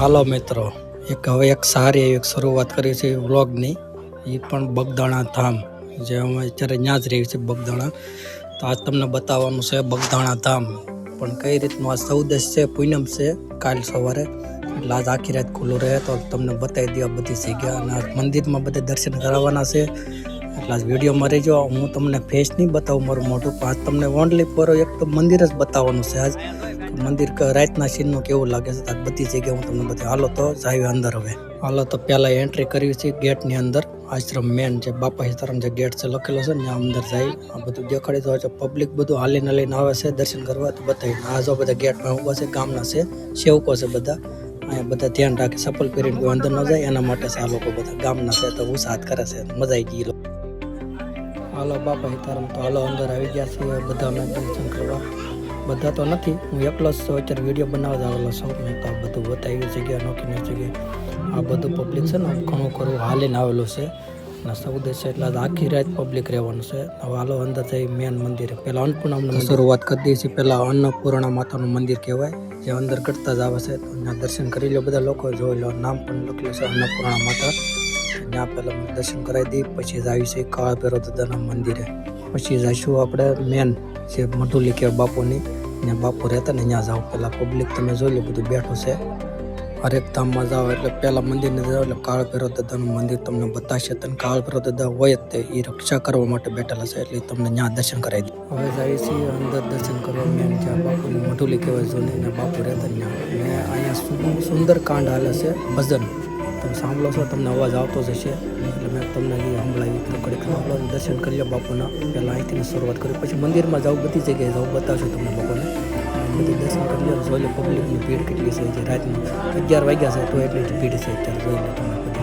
હાલો મિત્રો, એક સારી એક શરૂઆત કરી છે વ્લોગની, એ પણ બગદાણા ધામ, જે અમે અત્યારે ત્યાં જ રહી છે બગદાણા. તો આજ તમને બતાવવાનું છે બગદાણા ધામ, પણ કઈ રીતનું આ 14 છે, પૂનમ છે કાલ સવારે, એટલે આજ આખી રાત ખુલ્લું રહે. તો તમને બતાવી દઉં બધી જગ્યા, અને આ મંદિરમાં બધા દર્શન કરાવવાના છે. એટલે આજ વિડીયોમાં રહેજો. હું તમને ફેસ નહીં બતાવું મારું મોઢું, પણ આજ તમને ઓનલી ફોર એક તો મંદિર જ બતાવવાનું છે. આજ મંદિર રાતના સીનનું કેવું લાગે છે, બધી જગ્યાએ હું તમને બતાવી. હાલો તો જાય અંદર. હવે હાલો તો પહેલાં એન્ટ્રી કરવી છે ગેટની અંદર. આશ્રમ મેન જે બાપા સીતારામ જે ગેટ છે લખેલો છે ને, ત્યાં અંદર જાય. આ બધું દેખાડી દો. પબ્લિક બધું હાલીને લઈને આવે છે દર્શન કરવા. તો બતાવી આ જો બધા ગેટમાં ઊભા છે, ગામના છે, સેવકો છે બધા. અહીંયા બધા ધ્યાન રાખે, ચપ્પલ પહેરીને કોઈ અંદર ન જાય એના માટે છે. આ લોકો બધા ગામના છે, તો ઉત્સાહ કરે છે, મજા આવી ગઈ. હાલો બાપા સીતારામ, તો હાલો અંદર આવી ગયા છીએ બધા અમે દર્શન કરવા. બધા તો નથી, હું એકલો જ છું અત્યારે, વિડીયો બનાવવા જ આવેલો છું. મેં તો આ બધું બતાવી જગ્યા નોખી જગ્યાએ. આ બધું પબ્લિક છે ને ઘણું ખરું હાલીને આવેલું છે, અને 14 છે એટલે આખી રાત પબ્લિક રહેવાનું છે. હવે હાલો અંદર જઈ મેન મંદિરે. પહેલાં અન્નપૂર્ણા શરૂઆત કરી દઈએ છીએ. પહેલાં અન્નપૂર્ણા માતાનું મંદિર કહેવાય, જે અંદર કરતા જ આવે છે. તો ત્યાં દર્શન કરી લો બધા લોકો, જોઈ લો. નામ પણ લખેલું છે અન્નપૂર્ણા માતા. ત્યાં પહેલાં દર્શન કરાવી દઈએ, પછી જ આવી છે કાળા ભૈરવ દાદાના મંદિરે. પછી જઈશું આપણે મેન જે મઢુલી કહેવાય બાપુની, ત્યાં બાપુ રહેતા ને ત્યાં જાઓ. પહેલાં પબ્લિક તમે જોઈ લો બધું બેઠું છે. હરેક ધામમાં જાઓ એટલે પહેલાં મંદિરને જાઓ એટલે કાળ ભૈરવ દાદાનું મંદિર તમને બતાવશે. અને કાળ ભૈરવ દાદા હોય જ તે, એ રક્ષા કરવા માટે બેઠેલા છે, એટલે તમને ત્યાં દર્શન કરાવી દે. હવે જઈએ છીએ અંદર દર્શન કરવા મેન જ્યાં બાપુની મઢુલી કહેવાય જોની, ને બાપુ રહેતા ત્યાં. ને અહીંયા સુંદર કાંડ હાલે છે ભજન, તમે સાંભળો છો, તમને અવાજ આવતો જ હશે. એટલે મેં તમને એ સંભળાવી ઘડીક સાંભળો, દર્શન કરી લો બાપુના. પહેલાં અહીંથી શરૂઆત કરી, પછી મંદિરમાં જાઉં, બધી જગ્યાએ જાઉં, બતાવશું તમને લોકોને. બધી દર્શન કરી લો, જોઈ લો પબ્લિકની ભીડ કેટલી છે. જે રાતનું 11 વાગ્યા છે તો એટલી જ ભીડ છે અત્યારે, જોઈ લો તમે બધી.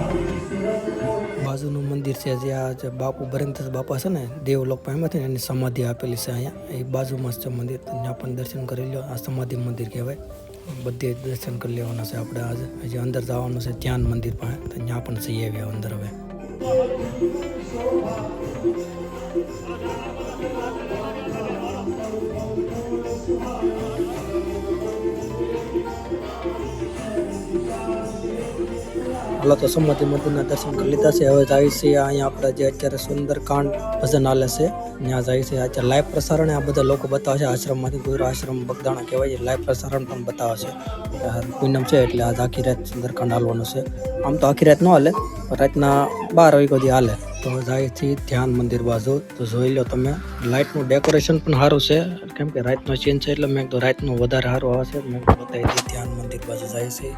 બાજુનું મંદિર છે જે આ જે બાપુ બરેન્દ્ર બાપા છે ને, દેવલોક પામ્યાથી એની સમાધિ આપેલી છે અહીંયા, એ બાજુમાં જ છે મંદિર. ત્યાં પણ દર્શન કરી લો. આ સમાધિ મંદિર કહેવાય. બધે દર્શન કરી લેવાના છે આપણે. આજે હજી અંદર જવાનું છે ધ્યાન મંદિર પાસે, તો ત્યાં પણ જઈ આવ્યા અંદર. હવે હાલો તો સમાધિ મંદિરના દર્શન કરી લીધા છે. હવે જાય છે અહીંયા આપણે જે અત્યારે સુંદરકાંડ ભજન હાલે છે, ત્યાં જાય છે. અત્યારે લાઈવ પ્રસારણ આ બધા લોકો બતાવે છે આશ્રમમાંથી. ગોયરો આશ્રમ બગદાણા કહેવાય, લાઈવ પ્રસારણ પણ બતાવે છે. પૂનમ છે એટલે આજ આખી રાત સુંદરકાંડ હાલવાનું છે. આમ તો આખી રાત ન હાલે, રાતના 12 વાગ્યા સુધી હાલે. તો જાય છે ધ્યાન મંદિર બાજુ. તો જોઈ લો તમે, લાઇટનું ડેકોરેશન પણ સારું છે, કેમ કે રાતનો સીન છે એટલે મેં તો રાતનું વધારે સારું આવે છે. મેં બતાવી દઈએ ધ્યાન મંદિર બાજુ જાય છે.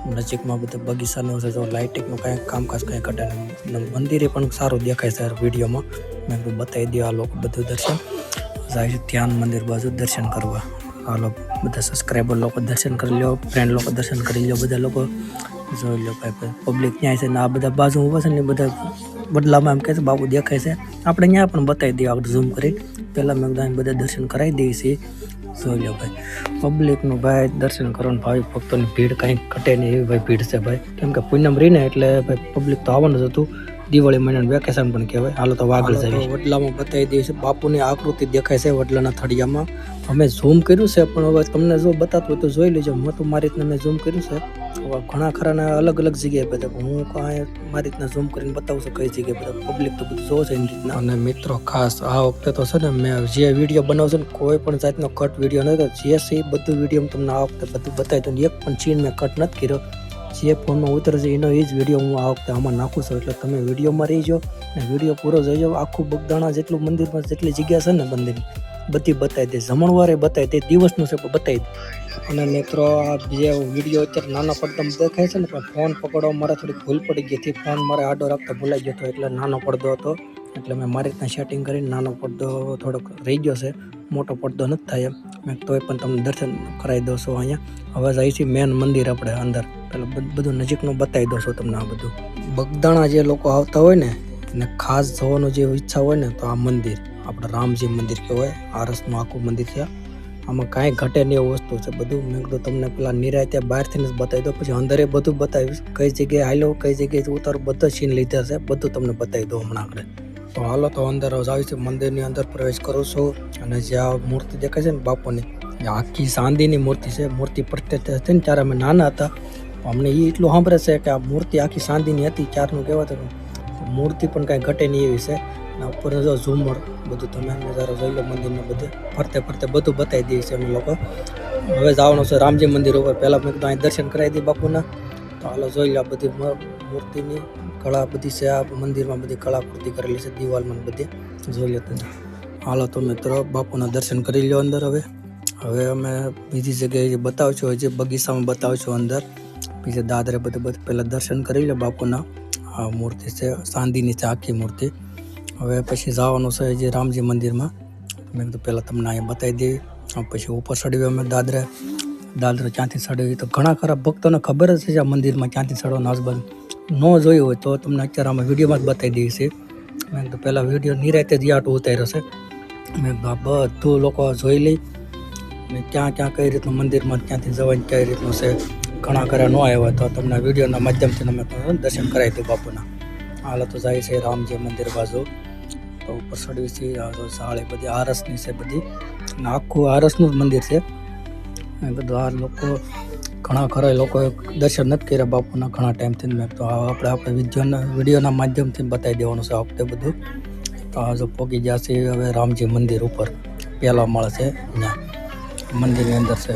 નજીકમાં બધા બગીચાનું છે, જો લાઇટિંગનું કાંઈ કામકાજ કંઈ કઢે નહીં. મંદિરે પણ સારું દેખાય છે વિડીયોમાં. મેં બતાવી દઉં આ લોકો બધું દર્શન જાય છે ધ્યાન મંદિર બાજુ દર્શન કરવા. હાલો બધા સબસ્ક્રાઈબર લોકો દર્શન કરી લો, ફ્રેન્ડ લોકો દર્શન કરી લો, બધા લોકો જોઈ લો. ભાઈ પબ્લિક ત્યાં છે ને આ બધા બાજુ ઊભા છે ને, બધા બદલામાં એમ કહે છે બાપુ દેખાય છે. આપણે ત્યાં પણ બતાવી દઈએ આગળ ઝૂમ કરી. પહેલાં મેં બધા દર્શન કરાવી દઈએ છીએ. જોઈ લો ભાઈ પબ્લિકનું, ભાઈ દર્શન કરવાનું, ભાઈ ભક્તોની ભીડ કાંઈ ઘટે નહીં એવી ભાઈ ભીડ છે ભાઈ. કેમ કે પૂનમ રહીને એટલે ભાઈ પબ્લિક તો આવવાનું જ હતું. દિવાળી મહિનાનું વેકેશન પણ કહેવાય. હાલો તો આગળ જાય. વડલામાં બતાવી દઈએ છીએ, બાપુની આકૃતિ દેખાય છે વડલાના થડિયામાં. અમે ઝૂમ કર્યું છે, પણ હવે તમને જો બતાતું હોય તો જોઈ લેજો. હું તો મારી રીતના મેં ઝૂમ કર્યું છે. હવે ઘણા ખરાના અલગ અલગ જગ્યાએ બધા, હું કાંઈ મારી રીતના ઝૂમ કરીને બતાવું છું કઈ જગ્યાએ બધા પબ્લિક તો બધું જોવે છે એની રીતના. અને મિત્રો ખાસ આ વખતે તો છે ને, મેં જે વિડીયો બનાવું છું ને, કોઈ પણ જાતનો કટ વિડીયો નથી. જે છે એ બધું વિડીયો તમને આ વખતે બધું બતાવી દઉં. એક પણ ચીન મેં કટ નથી કર્યો. જે ફોનમાં ઉતરે છે એનો એ જ વિડીયો હું આ વખતે આમાં નાખું છું. એટલે તમે વિડીયોમાં રહીજો ને વિડીયો પૂરો જોઈજો. આખું બગદાણા જેટલું મંદિરમાં જેટલી જગ્યા છે ને મંદિરની બધી બતાવી દે. જમણવારે બતાવી દે, દિવસનું છે બતાવી દે. અને મિત્રો આ જે વિડીયો અત્યારે નાના પડદામાં દેખાય છે ને, પણ ફોન પકડવા મારે થોડીક ભૂલ પડી ગઈ હતી. ફોન મારે આડો રાખતા ભૂલાઈ ગયો હતો, એટલે નાનો પડદો હતો. એટલે મેં મારી રીતના સેટિંગ કરીને નાનો પડદો થોડોક રહી ગયો છે, મોટો પડદો નથી થાય એમ. મેં તોય પણ તમને દર્શન કરાવી દઉં છું અહીંયા. હવે જાય છે મેન મંદિર આપણે અંદર. પહેલાં બધું નજીકનું બતાવી દઉં છું તમને. આ બધું બગદાણા જે લોકો આવતા હોય ને, એને ખાસ જવાનું જે ઈચ્છા હોય ને, તો આ મંદિર આપણે રામજી મંદિર કહેવાય. આરસનું આખું મંદિર છે. આમાં કાંઈ ઘટે નહીં એવું વસ્તુ છે બધું. મેં કીધું તમને પેલા નિરાયતે બહારથી જ બતાવી દો, પછી અંદરે બધું બતાવીશ. કઈ જગ્યાએ હાલો, કઈ જગ્યાએ ઉતારો, બધા સીન લીધા છે, બધું તમને બતાવી દો હમણાં આગળ. તો હાલો તો અંદર આવી છે, મંદિરની અંદર પ્રવેશ કરું છું. અને જે આ મૂર્તિ દેખાય છે ને બાપુની, આખી ચાંદીની મૂર્તિ છે. મૂર્તિ પ્રત્યક્ષ હતી ને ત્યારે અમે નાના હતા, અમને એ એટલું સાંભળે છે કે આ મૂર્તિ આખી ચાંદીની હતી ક્યારનું કહેવાતું મૂર્તિ પણ કાંઈ ઘટે નહીં એવી છે. અને ઉપર જો ઝુમર બધું તમે નજારો જોઈ લો મંદિરને બધે ફરતે ફરતે બધું બતાવી દઈએ છીએ અમે લોકો. હવે જવાનું છે રામજી મંદિર ઉપર. પહેલાં મેં કીધું અહીં દર્શન કરાવી દઈએ બાપુના. તો હાલો જોઈ લો આ બધી મૂર્તિની કળા બધી છે. આ મંદિરમાં બધી કળાકૃતિ કરેલી છે દિવાલમાં બધી જોઈ લો તમે. હાલો તો મિત્રો બાપુના દર્શન કરી લો અંદર. હવે અમે બીજી જગ્યાએ બતાવું છું, હજી બગીચામાં બતાવું છું અંદર બીજે દાદરે બધું પહેલાં દર્શન કરી લો બાપુના. આ મૂર્તિ છે ચાંદીની છે આખી મૂર્તિ. હવે પછી જવાનું છે હજી રામજી મંદિરમાં. મેં કીધું પહેલાં તમને અહીંયા બતાવી દઈએ. પછી ઉપર ચડ્યું અમે દાદરે ક્યાંથી ચડ્યું તો ઘણા ખરા ભક્તોને ખબર જ છે આ મંદિરમાં ક્યાંથી ચડવાનું. આજુબાજુ ન જોયું હોય તો તમને અત્યારે અમે વિડીયોમાં જ બતાવી દઈએ છીએ. મેં કીધું પહેલાં વિડીયો નિરાતે જ આટો ઉતાર્યો છે. મેં બધું લોકો જોઈ લઈ ને ક્યાં કઈ રીતનું મંદિરમાં ક્યાંથી જવાનું કઈ રીતનું છે. ઘણા ખરા ન આવ્યા તો તમને વિડીયોના માધ્યમથી અમે દર્શન કરાવી દઉં બાપુના. હાલ તો જાય છે રામજી મંદિર બાજુ. તો ઉપર ચડવી છે સાળી બધી આરસની છે બધી, અને આખું આરસનું જ મંદિર છે. એ બધું આ લોકો ઘણા ખરા લોકોએ દર્શન નથી કર્યા બાપુના ઘણા ટાઈમથી. મેં તો આપણે વિડીયોના માધ્યમથી બતાવી દેવાનું છે આ વખતે બધું. તો આ જો પહોંચી ગયા છે હવે રામજી મંદિર ઉપર. પહેલા માળ છે ત્યાં મંદિરની અંદર છે.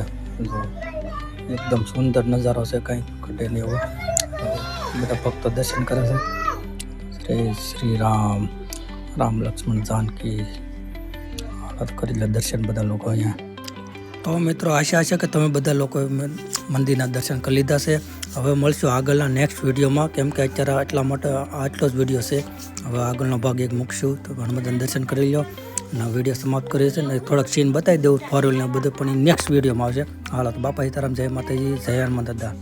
એકદમ સુંદર નજારો છે, કાંઈ ઘટે નહીં એવો. બધા ભક્તો દર્શન કરે છે. શ્રી રામ લક્ષ્મણ જાનકી હાલત કરી લે દર્શન બધા લોકો અહીંયા. તો મિત્રો આશા છે કે તમે બધા લોકોએ મંદિરના દર્શન કરી લીધા છે. હવે મળશું આગળના નેક્સ્ટ વિડીયોમાં, કેમ કે અત્યારે આટલો જ વિડીયો છે. હવે આગળનો ભાગ એક મૂકશું તો ઘણા બધા દર્શન કરી લો અને વિડીયો સમાપ્ત કરીએ છીએ. ને થોડાક સીન બતાવી દઉં ફોર વ્હીલને બધું, પણ નેક્સ્ટ વિડીયોમાં આવશે. હાલો તો બાપા સીતારામ, જય માતાજી, જય હનુમાન દાદા.